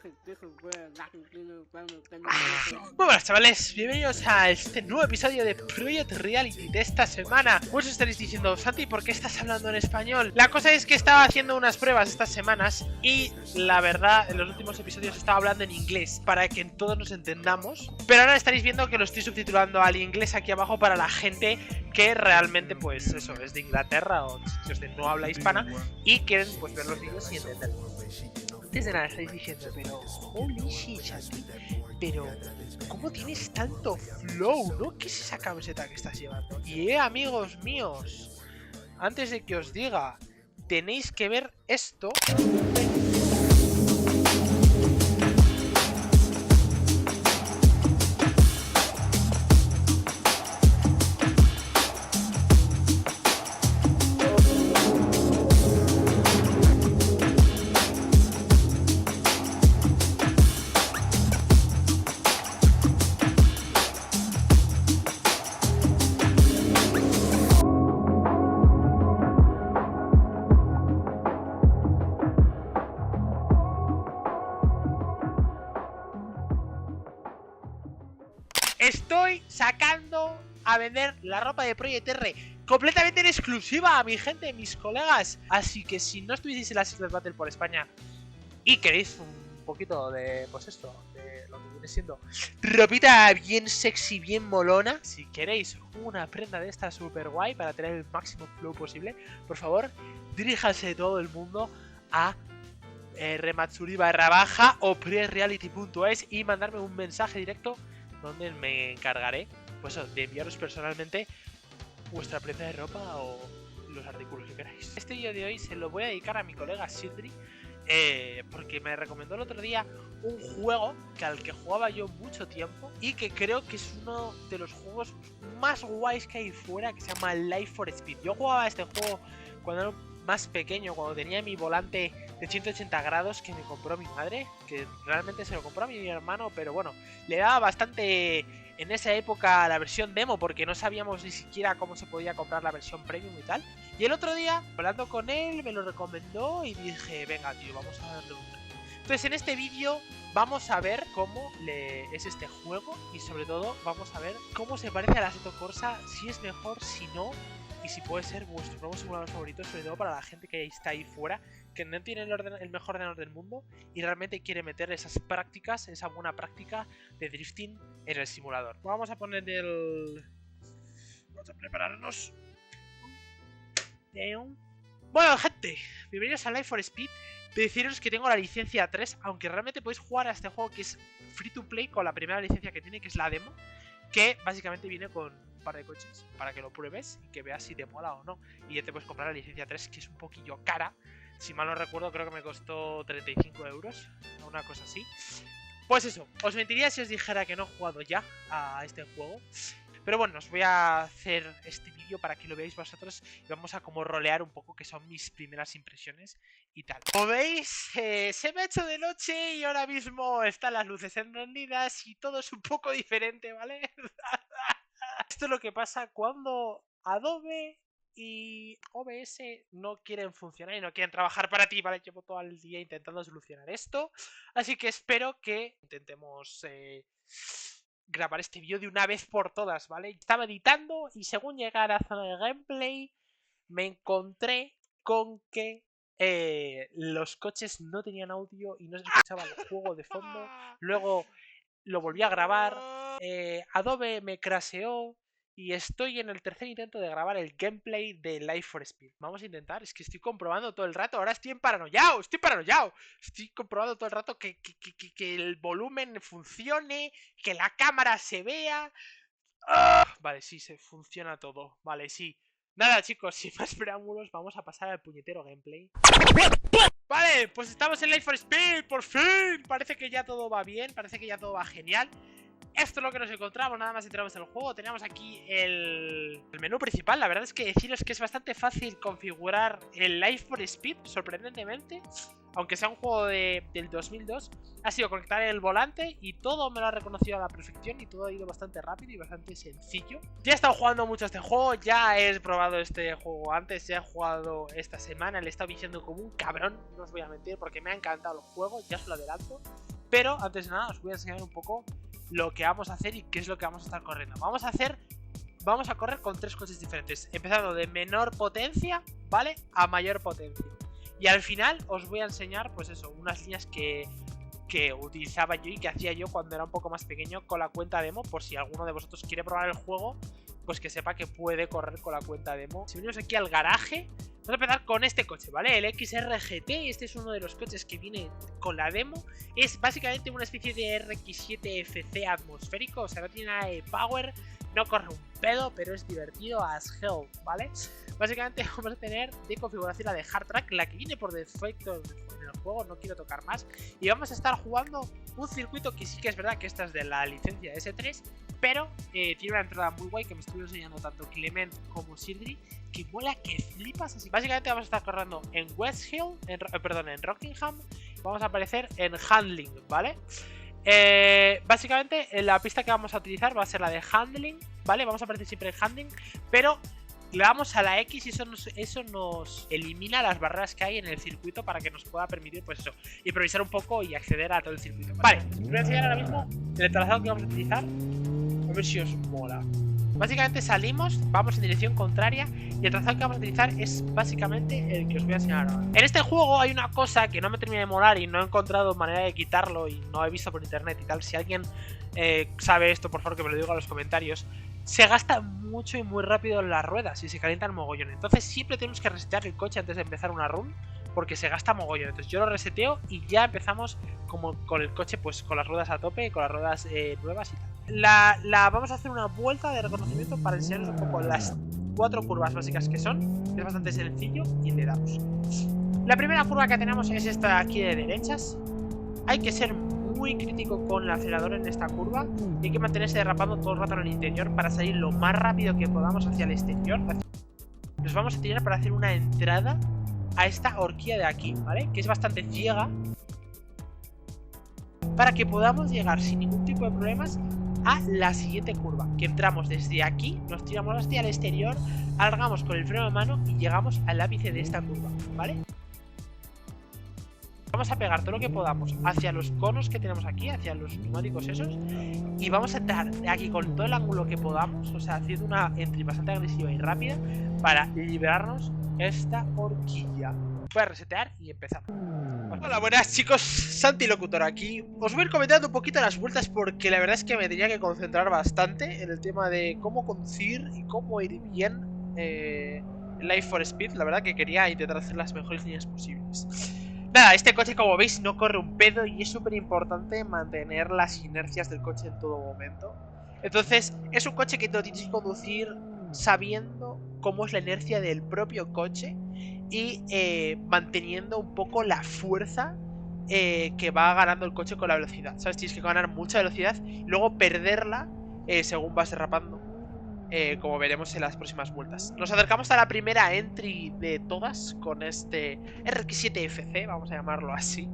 Muy buenas chavales, bienvenidos a este nuevo episodio de Project Reality de esta semana. Muchos estaréis diciendo, Santi, ¿por qué estás hablando en español? La cosa es que estaba haciendo unas pruebas estas semanas y la verdad, en los últimos episodios estaba hablando en inglés para que todos nos entendamos. Pero ahora estaréis viendo que lo estoy subtitulando al inglés aquí abajo para la gente que realmente, pues eso, es de Inglaterra o sitios de no habla hispana y quieren pues ver los vídeos y entenderlos. Antes de nada estáis diciendo, pero holy shit, Santi, pero ¿cómo tienes tanto flow, no? ¿Qué es esa camiseta que estás llevando? Y amigos míos, antes de que os diga, tenéis que ver esto. Estoy sacando a vender la ropa de Project R completamente en exclusiva a mi gente, mis colegas. Así que si no estuvieseis en la Secret Battle por España y queréis un poquito de, pues esto, de lo que viene siendo ropita bien sexy, bien molona, si queréis una prenda de esta super guay para tener el máximo flow posible, por favor, diríjanse todo el mundo a rematsuri_baja o prereality.es y mandarme un mensaje directo donde me encargaré pues de enviaros personalmente vuestra prenda de ropa o los artículos que queráis. Este vídeo de hoy se lo voy a dedicar a mi colega Sidri, porque me recomendó el otro día un juego al que jugaba yo mucho tiempo y que creo que es uno de los juegos más guays que hay fuera, que se llama Life for Speed. Yo jugaba a este juego cuando era más pequeño, cuando tenía mi volante de 180 grados que me compró mi madre, que realmente se lo compró a mi hermano, pero bueno, le daba bastante en esa época la versión demo porque no sabíamos ni siquiera cómo se podía comprar la versión premium y tal. Y el otro día, hablando con él, me lo recomendó y dije, venga tío, vamos a darle un try. Entonces en este vídeo vamos a ver cómo es este juego y sobre todo vamos a ver cómo se parece a la Assetto Corsa, si es mejor, si no, y si puede ser vuestro nuevo simulador favorito, sobre todo para la gente que está ahí fuera, que no tiene el mejor ordenador del mundo y realmente quiere meter esas prácticas, esa buena práctica de drifting en el simulador. Vamos a poner vamos a prepararnos. Bueno, gente, bienvenidos a Life for Speed. Deciros que tengo la licencia 3, aunque realmente podéis jugar a este juego que es free to play con la primera licencia que tiene, que es la demo, que básicamente viene con un par de coches para que lo pruebes y que veas si te mola o no. Y ya te puedes comprar la licencia 3, que es un poquillo cara. Si mal no recuerdo, creo que me costó 35 euros, una cosa así. Pues eso, os mentiría si os dijera que no he jugado ya a este juego. Pero bueno, os voy a hacer este vídeo para que lo veáis vosotros y vamos a como rolear un poco, que son mis primeras impresiones y tal. Como veis, se me ha hecho de noche y ahora mismo están las luces encendidas y todo es un poco diferente, ¿vale? Esto es lo que pasa cuando Adobe y OBS no quieren funcionar y no quieren trabajar para ti, ¿vale? Llevo todo el día intentando solucionar esto, así que espero que intentemos grabar este vídeo de una vez por todas, ¿vale? Estaba editando y según llegué a la zona de gameplay me encontré con que los coches no tenían audio y no se escuchaba el juego de fondo. Luego lo volví a grabar, Adobe me crasheó y estoy en el tercer intento de grabar el gameplay de Life for Speed. Vamos a intentar, es que estoy comprobando todo el rato, ahora estoy paranoiao, estoy comprobando todo el rato que el volumen funcione, que la cámara se vea. Vale, sí, se funciona todo, vale, sí. Nada chicos, sin más preámbulos, vamos a pasar al puñetero gameplay. Vale, pues estamos en Life for Speed, por fin. Parece que ya todo va bien, parece que ya todo va genial. Esto es lo que nos encontramos, nada más entramos en el juego. Tenemos aquí el menú principal. La verdad es que deciros que es bastante fácil configurar el Life for Speed, sorprendentemente. aunque sea un juego del 2002, ha sido conectar el volante y todo me lo ha reconocido a la perfección y todo ha ido bastante rápido y bastante sencillo. Ya he estado jugando mucho a este juego, ya he probado este juego antes, ya he jugado esta semana, le he estado viciando como un cabrón, no os voy a mentir, porque me ha encantado el juego, ya os lo adelanto. Pero antes de nada os voy a enseñar un poco lo que vamos a hacer y qué es lo que vamos a estar corriendo. Vamos a correr con 3 coches diferentes, empezando de menor potencia, ¿vale? A mayor potencia. Y al final os voy a enseñar, pues eso, unas líneas que utilizaba yo y que hacía yo cuando era un poco más pequeño con la cuenta demo, por si alguno de vosotros quiere probar el juego, pues que sepa que puede correr con la cuenta demo. Si venimos aquí al garaje, vamos a empezar con este coche, ¿vale? El XR-GT, este es uno de los coches que viene con la demo. Es básicamente una especie de RX-7 FC atmosférico, o sea, no tiene nada de power, no corre un pedo, pero es divertido as hell, ¿vale? Básicamente vamos a tener de configuración la de Hard Track, la que viene por defecto en el juego, no quiero tocar más. Y vamos a estar jugando un circuito que sí que es verdad que esta es de la licencia de S3, pero tiene una entrada muy guay que me estuvo enseñando tanto Clement como Sindri, que mola que flipas así. Básicamente vamos a estar corriendo en West Hill, en Rockingham, vamos a aparecer en Handling, ¿vale? Básicamente la pista que vamos a utilizar va a ser la de Handling, ¿vale? Vamos a aparecer siempre en Handling, pero le damos a la X y eso nos elimina las barreras que hay en el circuito para que nos pueda permitir, pues eso, improvisar un poco y acceder a todo el circuito. Vale, os voy a enseñar ahora mismo el trazado que vamos a utilizar, a ver si os mola. Básicamente salimos, vamos en dirección contraria y el trazado que vamos a utilizar es básicamente el que os voy a enseñar ahora. En este juego hay una cosa que no me termina de molar y no he encontrado manera de quitarlo y no he visto por internet y tal. Si alguien sabe esto, por favor que me lo diga en los comentarios. Se gasta mucho y muy rápido las ruedas y se calientan mogollón. Entonces siempre tenemos que resetear el coche antes de empezar una run, porque se gasta mogollón. Entonces yo lo reseteo y ya empezamos como con el coche, pues con las ruedas a tope, con las ruedas nuevas y tal. Vamos a hacer una vuelta de reconocimiento para enseñaros un poco las 4 curvas básicas que son. Es bastante sencillo y le damos. La primera curva que tenemos es esta de aquí de derechas. Hay que ser muy crítico con el acelerador en esta curva y hay que mantenerse derrapando todo el rato en el interior para salir lo más rápido que podamos hacia el exterior. Nos vamos a tirar para hacer una entrada a esta horquilla de aquí, ¿vale? Que es bastante ciega, para que podamos llegar sin ningún tipo de problemas a la siguiente curva, que entramos desde aquí, nos tiramos hacia el exterior, alargamos con el freno de mano y llegamos al ápice de esta curva, ¿vale? Vamos a pegar todo lo que podamos hacia los conos que tenemos aquí, hacia los neumáticos esos, y vamos a entrar aquí con todo el ángulo que podamos, o sea, haciendo una entry bastante agresiva y rápida para liberarnos esta horquilla. Voy a resetear y empezamos. Hola, buenas chicos, Santi Locutor aquí. Os voy a ir comentando un poquito las vueltas porque la verdad es que me tenía que concentrar bastante en el tema de cómo conducir y cómo ir bien Life for Speed. La verdad que quería intentar hacer las mejores líneas posibles. Nada, este coche como veis no corre un pedo y es súper importante mantener las inercias del coche en todo momento. Entonces es un coche que lo tienes que conducir sabiendo cómo es la inercia del propio coche y manteniendo un poco la fuerza que va ganando el coche con la velocidad. ¿Sabes? Tienes que ganar mucha velocidad y luego perderla según vas derrapando. Como veremos en las próximas vueltas. Nos acercamos a la primera entry de todas con este RX-7 FC, vamos a llamarlo así.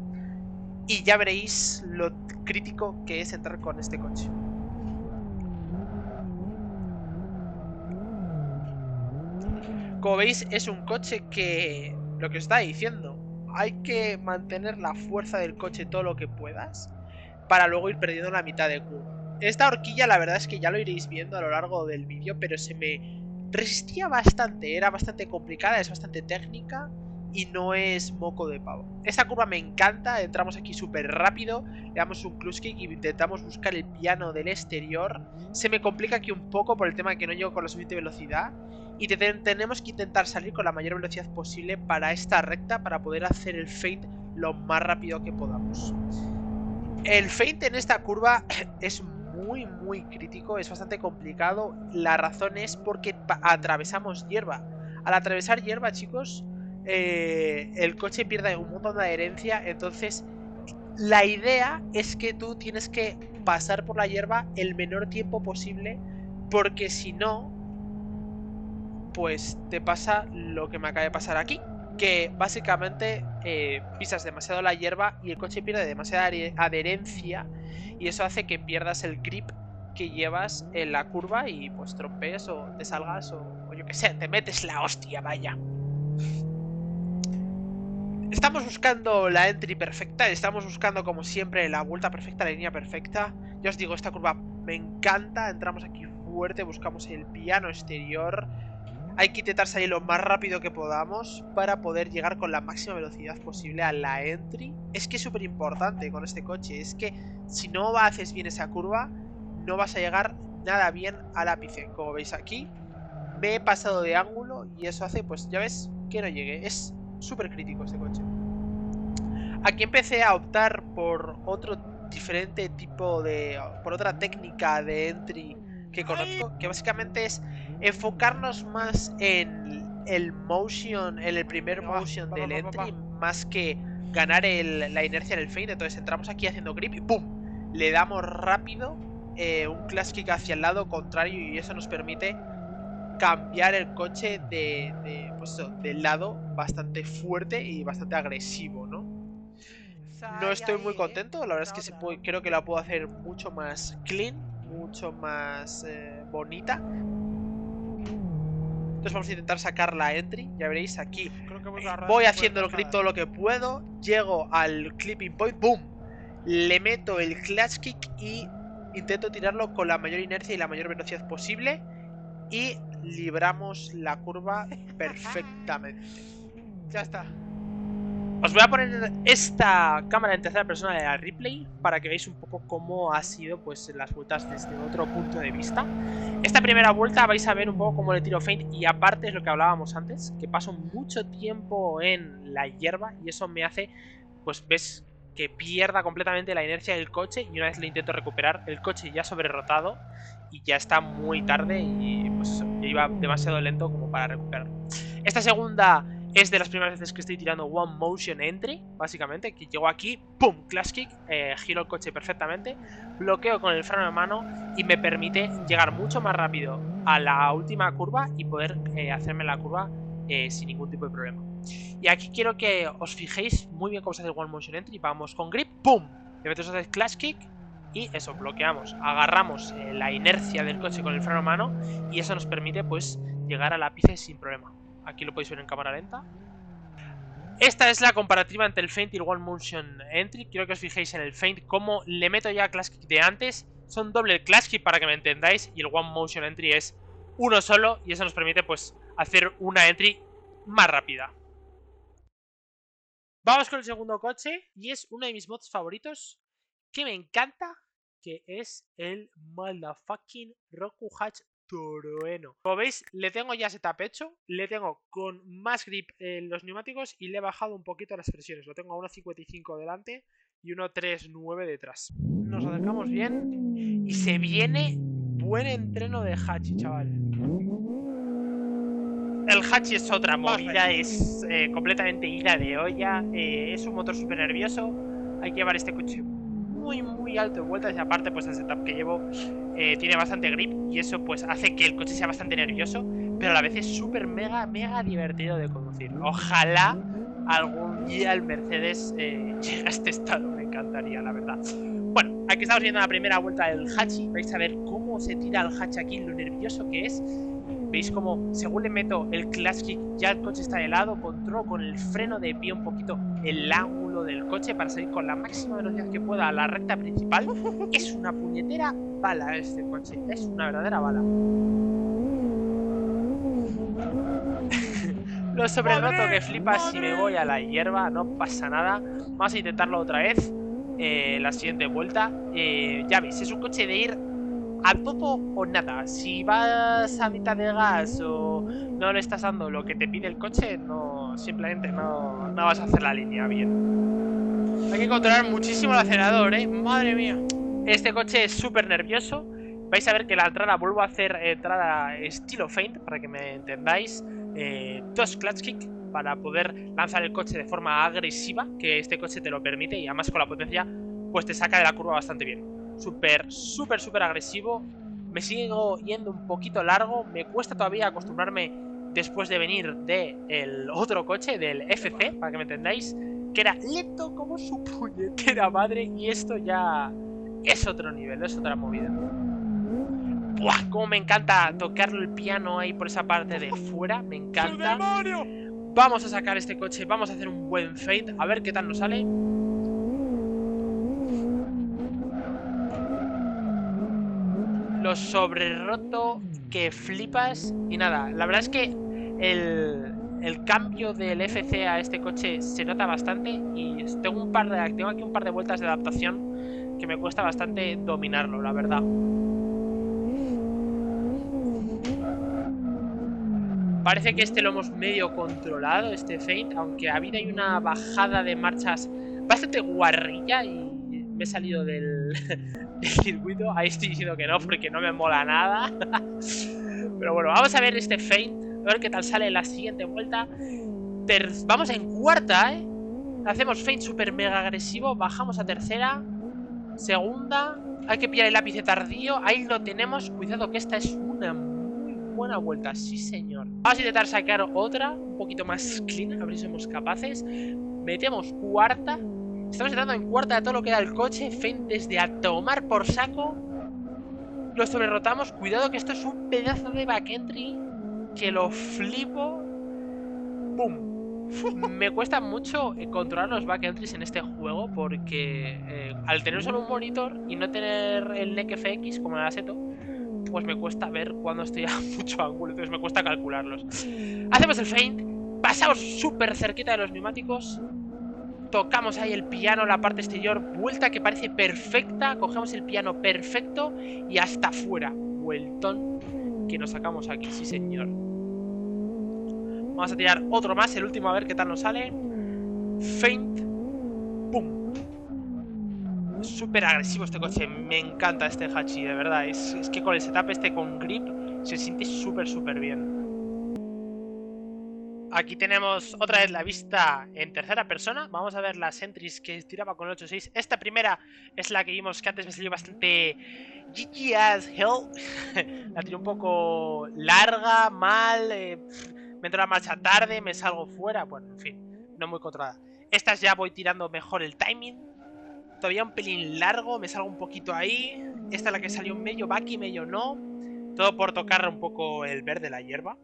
Y ya veréis lo crítico que es entrar con este coche. Como veis es un coche que, lo que os está diciendo, hay que mantener la fuerza del coche todo lo que puedas para luego ir perdiendo la mitad de curva. Esta horquilla la verdad es que ya lo iréis viendo a lo largo del vídeo, pero se me resistía bastante, era bastante complicada, es bastante técnica y no es moco de pavo. Esta curva me encanta, entramos aquí súper rápido, le damos un clutch kick y intentamos buscar el piano del exterior. Se me complica aquí un poco por el tema de que no llego con la suficiente velocidad y tenemos que intentar salir con la mayor velocidad posible para esta recta para poder hacer el feint lo más rápido que podamos. El feint en esta curva es muy crítico, es bastante complicado. La razón es porque atravesamos hierba. Al atravesar hierba, chicos, el coche pierde un montón de adherencia. Entonces la idea es que tú tienes que pasar por la hierba el menor tiempo posible, porque si no, pues te pasa lo que me acaba de pasar aquí. que básicamente pisas demasiado la hierba y el coche pierde demasiada adherencia y eso hace que pierdas el grip que llevas en la curva y pues trompees o te salgas o yo que sé, te metes la hostia, vaya. Estamos buscando la entry perfecta, estamos buscando como siempre la vuelta perfecta, la línea perfecta. Ya os digo, esta curva me encanta, entramos aquí fuerte, buscamos el piano exterior. Hay que intentar salir lo más rápido que podamos para poder llegar con la máxima velocidad posible a la entry. Es que es súper importante con este coche, es que si no haces bien esa curva, no vas a llegar nada bien al ápice. Como veis aquí, me he pasado de ángulo y eso hace, pues ya ves, que no llegue. Es súper crítico este coche. Aquí empecé a optar por otro diferente tipo de... por otra técnica de entry que conozco, que básicamente es enfocarnos más en el motion, en el primer motion del entry, más que ganar la inercia en el feint. Entonces entramos aquí haciendo grip y ¡pum! Le damos rápido un clash kick hacia el lado contrario y eso nos permite cambiar el coche pues eso, del lado bastante fuerte y bastante agresivo, ¿no? No estoy muy contento, la verdad es que creo que la puedo hacer mucho más clean, mucho más bonita. Entonces vamos a intentar sacar la entry, ya veréis aquí. Voy haciendo el grip todo lo que puedo, llego al clipping point, ¡boom! Le meto el clutch kick y intento tirarlo con la mayor inercia y la mayor velocidad posible. Y libramos la curva perfectamente. Ya está. Os voy a poner esta cámara en tercera persona de la replay para que veáis un poco cómo ha sido pues las vueltas desde otro punto de vista. Esta primera vuelta vais a ver un poco cómo le tiro feint y aparte es lo que hablábamos antes, que paso mucho tiempo en la hierba y eso me hace, pues ves que pierda completamente la inercia del coche y una vez le intento recuperar, el coche ya sobrerrotado y ya está muy tarde y pues eso, ya iba demasiado lento como para recuperarlo. Esta segunda es de las primeras veces que estoy tirando One Motion Entry, básicamente, que llego aquí, ¡pum! Clash kick, giro el coche perfectamente, bloqueo con el freno de mano y me permite llegar mucho más rápido a la última curva y poder hacerme la curva sin ningún tipo de problema. Y aquí quiero que os fijéis muy bien cómo se hace el One Motion Entry. Vamos con grip, ¡pum! Le meto ese Clash kick y eso, bloqueamos, agarramos la inercia del coche con el freno de mano y eso nos permite pues llegar al ápice sin problema. Aquí lo podéis ver en cámara lenta. Esta es la comparativa entre el feint y el One Motion Entry. Quiero que os fijéis en el feint cómo le meto ya Clash Kick de antes. Son doble Clash Kick para que me entendáis. Y el One Motion Entry es uno solo. Y eso nos permite pues hacer una entry más rápida. Vamos con el segundo coche. Y es uno de mis mods favoritos, que me encanta, que es el motherfucking Roku Hatch Trueno. Como veis, le tengo ya setup hecho, le tengo con más grip en los neumáticos y le he bajado un poquito las presiones. Lo tengo a 1.55 delante y 1.39 detrás. Nos acercamos bien y se viene buen entreno de Hachi, chaval. El Hachi es otra movida, es completamente ida de olla, es un motor súper nervioso. Hay que llevar este coche muy alto de vueltas y aparte pues el setup que llevo tiene bastante grip y eso pues hace que el coche sea bastante nervioso, pero a la vez es súper mega divertido de conducir. Ojalá algún día el Mercedes llegue a este estado, me encantaría, la verdad. Bueno, aquí estamos viendo la primera vuelta del Hachi, vais a ver cómo se tira el Hachi aquí, lo nervioso que es. Veis como según le meto el Clash Kick ya el coche está de lado, controlo con el freno de pie un poquito el ángulo del coche para salir con la máxima velocidad que pueda a la recta principal. Es una puñetera bala este coche, es una verdadera bala. Lo sobrenoto que flipas si me voy a la hierba, no pasa nada. Vamos a intentarlo otra vez, la siguiente vuelta. Ya veis, es un coche de ir a todo o nada. Si vas a mitad de gas o no le estás dando lo que te pide el coche, no, simplemente no vas a hacer la línea bien. Hay que controlar muchísimo el acelerador, madre mía. Este coche es súper nervioso. Vais a ver que la entrada, vuelvo a hacer entrada estilo feint, para que me entendáis. Dos clutch kick para poder lanzar el coche de forma agresiva, que este coche te lo permite y además con la potencia pues te saca de la curva bastante bien. Súper agresivo. Me sigo yendo un poquito largo. Me cuesta todavía acostumbrarme después de venir del otro coche, del FC, para que me entendáis, que era lento como su puñetera madre, y esto ya es otro nivel, es otra movida. ¡Buah! Como me encanta tocarlo el piano ahí por esa parte de fuera, me encanta. Vamos a sacar este coche, vamos a hacer un buen fade, a ver qué tal nos sale. Lo sobreroto que flipas. Y nada, la verdad es que el cambio del FC a este coche se nota bastante. Y tengo aquí un par de vueltas de adaptación que me cuesta bastante dominarlo, la verdad. Parece que este lo hemos medio controlado, este feint, aunque ha habido ahí una bajada de marchas bastante guarrilla y me he salido del circuito. Ahí estoy diciendo que no, porque no me mola nada. Pero bueno, vamos a ver este feint, a ver qué tal sale en la siguiente vuelta. Vamos en cuarta, ¿eh? Hacemos feint super mega agresivo, bajamos a tercera, segunda. Hay que pillar el ápice tardío, ahí lo tenemos. Cuidado que esta es una muy buena vuelta, sí señor. Vamos a intentar sacar otra, un poquito más clean, a ver si somos capaces. Metemos cuarta. Estamos entrando en cuarta de todo lo que da el coche. Feint desde a tomar por saco. Lo sobrerrotamos. Cuidado que esto es un pedazo de back entry que lo flipo. ¡Pum! Me cuesta mucho controlar los back entries en este juego porque al tener solo un monitor y no tener el NEC FX como en el Assetto, pues me cuesta ver cuando estoy a mucho ángulo, entonces me cuesta calcularlos. Hacemos el feint, pasamos súper cerquita de los neumáticos, tocamos ahí el piano, la parte exterior, vuelta que parece perfecta, cogemos el piano perfecto y hasta afuera. Vueltón que nos sacamos aquí, sí señor. Vamos a tirar otro más, el último, a ver qué tal nos sale. Feint. ¡Pum! Súper agresivo este coche, me encanta este Hachi, de verdad. Es que con el setup este con grip se siente súper bien. Aquí tenemos otra vez la vista en tercera persona. Vamos a ver las entries que tiraba con el 8.6. Esta primera es la que vimos que antes me salió bastante GG as hell. La tiré un poco larga, mal, me entró la marcha tarde, me salgo fuera. Bueno, en fin, no muy controlada. Estas ya voy tirando mejor el timing. Todavía un pelín largo, me salgo un poquito ahí. Esta es la que salió medio backy, medio no. Todo por tocar un poco el verde, la hierba.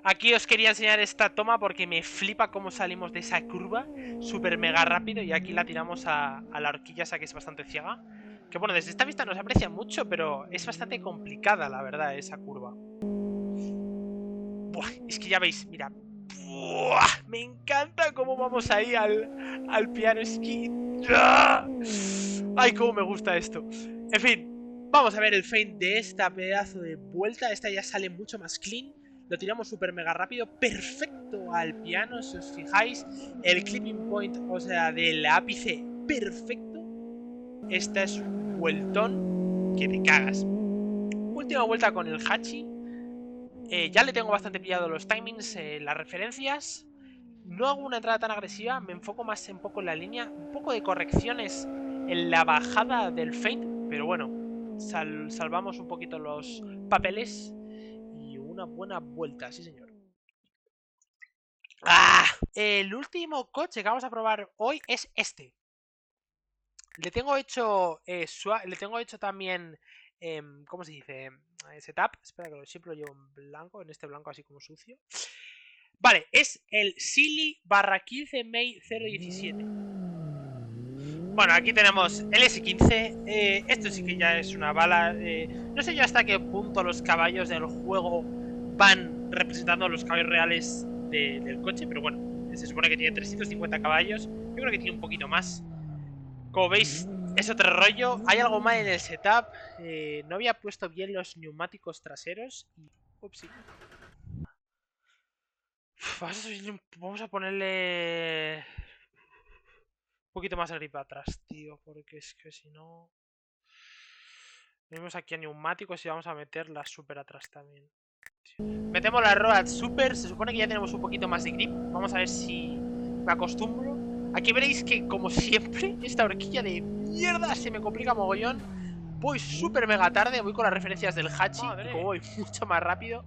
Aquí os quería enseñar esta toma porque me flipa cómo salimos de esa curva súper mega rápido. Y aquí la tiramos a la horquilla esa que es bastante ciega. Que bueno, desde esta vista no se aprecia mucho, pero es bastante complicada la verdad esa curva. Buah, es que ya veis, mira. Buah, me encanta cómo vamos ahí al piano. Es que... ¡ah! Ay, cómo me gusta esto. En fin, vamos a ver el feint de esta pedazo de vuelta. Esta ya sale mucho más clean. Lo tiramos súper mega rápido, perfecto al piano, si os fijáis. El clipping point, o sea, del ápice, perfecto. Esta es un vueltón que te cagas. Última vuelta con el Hachi. Ya le tengo bastante pillado los timings, las referencias. No hago una entrada tan agresiva, me enfoco más un poco en la línea. Un poco de correcciones en la bajada del feint, pero bueno, salvamos un poquito los papeles. Una buena vuelta, sí señor. ¡Ah! El último coche que vamos a probar hoy es este. Le tengo hecho le tengo hecho también ¿cómo se dice? Setup. Espera que siempre lo llevo en blanco, en este blanco así como sucio. Vale, es el Silly /15 May 017. Bueno, aquí tenemos el S15. Esto sí que ya es una bala. No sé yo hasta qué punto los caballos del juego van representando los caballos reales del coche, pero bueno, se supone que tiene 350 caballos. Yo creo que tiene un poquito más. Como veis, es otro rollo. Hay algo mal en el setup. No había puesto bien los neumáticos traseros. Upsi. Vamos a ponerle un poquito más de grip atrás, tío, porque es que si no... Venimos aquí a neumáticos y vamos a meter la super atrás también. Metemos la Road Super, se supone que ya tenemos un poquito más de grip. Vamos a ver si me acostumbro. Aquí veréis que, como siempre, esta horquilla de mierda se me complica mogollón. Voy súper mega tarde, voy con las referencias del Hachi. Y como voy mucho más rápido,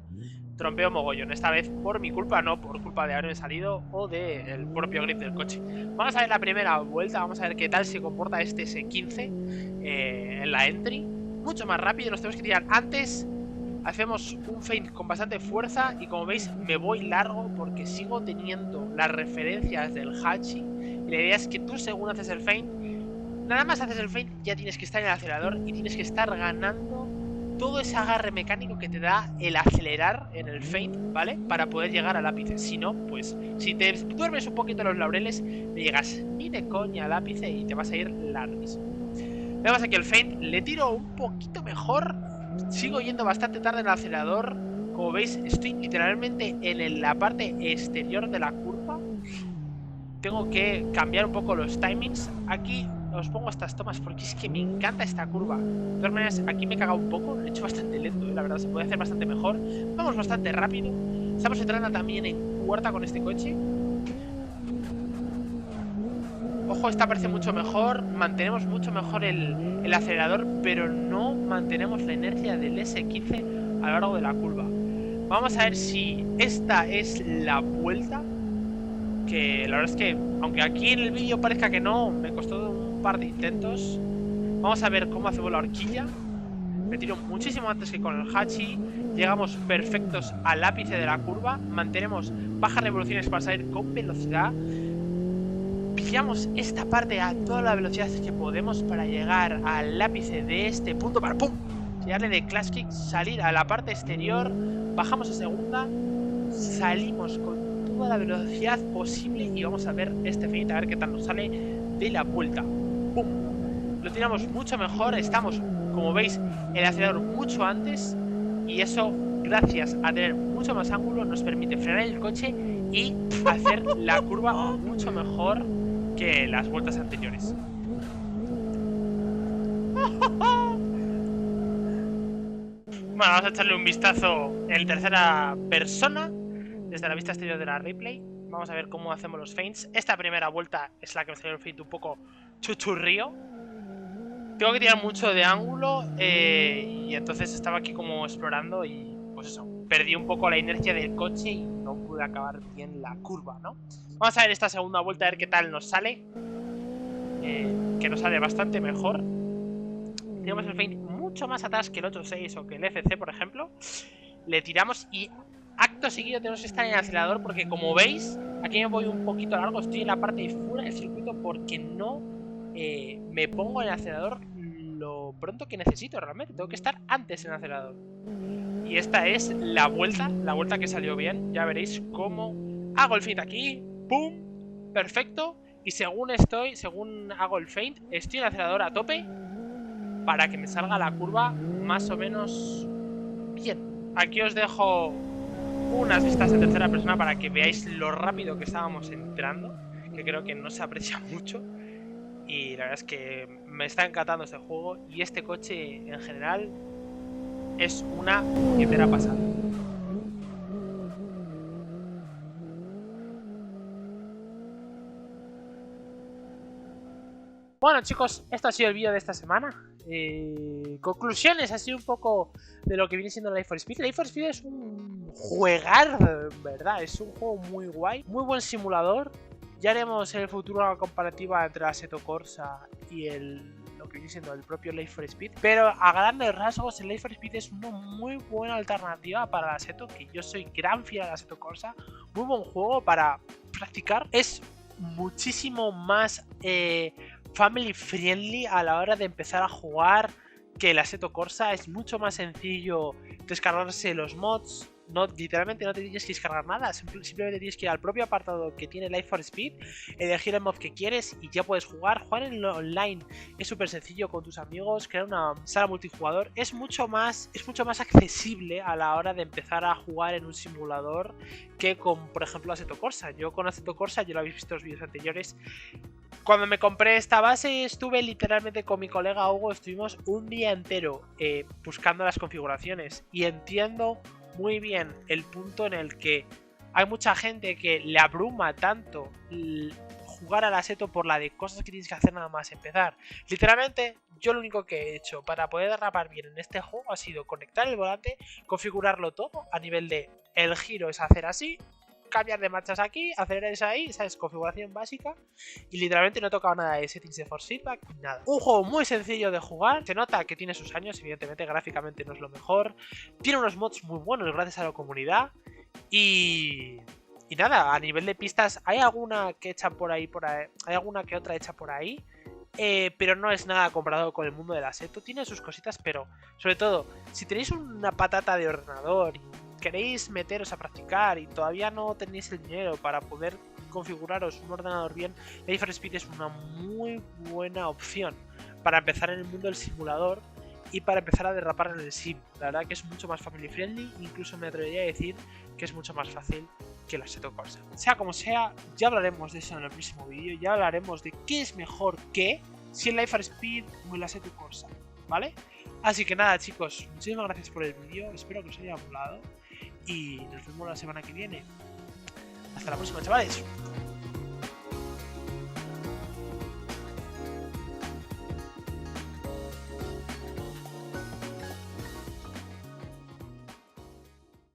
trompeo mogollón. Esta vez por mi culpa, no por culpa de haberme salido o del propio grip del coche. Vamos a ver la primera vuelta, vamos a ver qué tal se comporta este S15 en la entry. Mucho más rápido, nos tenemos que tirar antes. Hacemos un feint con bastante fuerza y como veis me voy largo porque sigo teniendo las referencias del Hachi. Y la idea es que tú según haces el feint, nada más haces el feint ya tienes que estar en el acelerador y tienes que estar ganando todo ese agarre mecánico que te da el acelerar en el feint, ¿vale? Para poder llegar al ápice. Si no, pues si te duermes un poquito en los laureles, no llegas ni de coña al ápice y te vas a ir larguísimo. Vemos aquí el feint, le tiro un poquito mejor. Sigo yendo bastante tarde en el acelerador. Como veis, estoy literalmente en la parte exterior de la curva. Tengo que cambiar un poco los timings. Aquí os pongo estas tomas porque es que me encanta esta curva. De todas maneras, aquí me he cagado un poco. Lo he hecho bastante lento, la verdad, se puede hacer bastante mejor. Vamos bastante rápido. Estamos entrando también en cuarta con este coche. Ojo, esta parece mucho mejor. Mantenemos mucho mejor el acelerador, pero no mantenemos la inercia del S15 a lo largo de la curva. Vamos a ver si esta es la vuelta. Que la verdad es que, aunque aquí en el vídeo parezca que no, me costó un par de intentos. Vamos a ver cómo hacemos la horquilla. Me tiro muchísimo antes que con el Hachi. Llegamos perfectos al ápice de la curva. Mantenemos bajas revoluciones para salir con velocidad. Pillamos esta parte a toda la velocidad que podemos para llegar al ápice de este punto para ¡pum! Darle de Clash Kick, salir a la parte exterior. Bajamos a segunda. Salimos con toda la velocidad posible y vamos a ver este feint, a ver qué tal nos sale de la vuelta. ¡Pum! Lo tiramos mucho mejor, estamos, como veis, en el acelerador mucho antes y eso, gracias a tener mucho más ángulo, nos permite frenar el coche y hacer la curva mucho mejor que las vueltas anteriores. Bueno, vamos a echarle un vistazo en tercera persona desde la vista exterior de la replay. Vamos a ver cómo hacemos los feints. Esta primera vuelta es la que me salió el feint un poco chuchurrío. Tengo que tirar mucho de ángulo y entonces estaba aquí como explorando y pues eso, perdí un poco la inercia del coche y no pude acabar bien la curva, ¿no? Vamos a ver esta segunda vuelta a ver qué tal nos sale. Que nos sale bastante mejor. Tenemos el feint mucho más atrás que el 8.6 o que el FC, por ejemplo. Le tiramos y acto seguido tenemos que estar en el acelerador porque como veis, aquí me voy un poquito largo, estoy en la parte de fuera del circuito porque no me pongo en el acelerador lo pronto que necesito realmente, tengo que estar antes en el acelerador. Y esta es la vuelta que salió bien, ya veréis cómo hago el feint aquí, ¡pum! Perfecto, y según hago el feint, estoy en el acelerador a tope para que me salga la curva más o menos bien. Aquí os dejo unas vistas en tercera persona para que veáis lo rápido que estábamos entrando, que creo que no se aprecia mucho. Y la verdad es que me está encantando este juego y este coche en general es una entera pasada. Bueno chicos, esto ha sido el vídeo de esta semana. Conclusiones, ha sido un poco de lo que viene siendo Life for Speed. Life for Speed es un juegar, ¿verdad? Es un juego muy guay, muy buen simulador. Ya haremos en el futuro una comparativa entre Assetto Corsa y lo que viene siendo el propio Life for Speed. Pero a grandes rasgos, el Life for Speed es una muy buena alternativa para el Assetto, que yo soy gran fiel al Assetto Corsa. Muy buen juego para practicar. Es muchísimo más family friendly a la hora de empezar a jugar que el Assetto Corsa. Es mucho más sencillo descargarse los mods. Literalmente no te tienes que descargar nada, simplemente tienes que ir al propio apartado que tiene Life for Speed, elegir el mod que quieres y ya puedes jugar en online. Es súper sencillo con tus amigos, crear una sala multijugador. Es mucho más accesible a la hora de empezar a jugar en un simulador que con, por ejemplo, Assetto Corsa. Yo con Assetto Corsa, ya lo habéis visto en los vídeos anteriores, cuando me compré esta base estuve literalmente con mi colega Hugo, estuvimos un día entero buscando las configuraciones y entiendo muy bien el punto en el que hay mucha gente que le abruma tanto jugar al Assetto por la de cosas que tienes que hacer nada más empezar. Literalmente, yo lo único que he hecho para poder derrapar bien en este juego ha sido conectar el volante, configurarlo todo a nivel de el giro es hacer así, cambiar de marchas aquí, acelerar esa ahí, esa es configuración básica. Y literalmente no he tocado nada de settings de force feedback, nada. Un juego muy sencillo de jugar, se nota que tiene sus años, evidentemente gráficamente no es lo mejor. Tiene unos mods muy buenos gracias a la comunidad. Y nada, a nivel de pistas, hay alguna que echan por ahí, hay alguna que otra hecha por ahí. Pero no es nada comparado con el mundo del Assetto. Tiene sus cositas, pero sobre todo, si tenéis una patata de ordenador y queréis meteros a practicar y todavía no tenéis el dinero para poder configuraros un ordenador bien, Life for Speed es una muy buena opción para empezar en el mundo del simulador y para empezar a derrapar en el sim. La verdad que es mucho más family friendly, incluso me atrevería a decir que es mucho más fácil que el Assetto Corsa. Sea como sea, ya hablaremos de eso en el próximo vídeo, ya hablaremos de qué es mejor que si el Life for Speed o el Assetto Corsa, ¿vale? Así que nada, chicos, muchísimas gracias por el vídeo, espero que os haya molado y nos vemos la semana que viene. Hasta la próxima, chavales.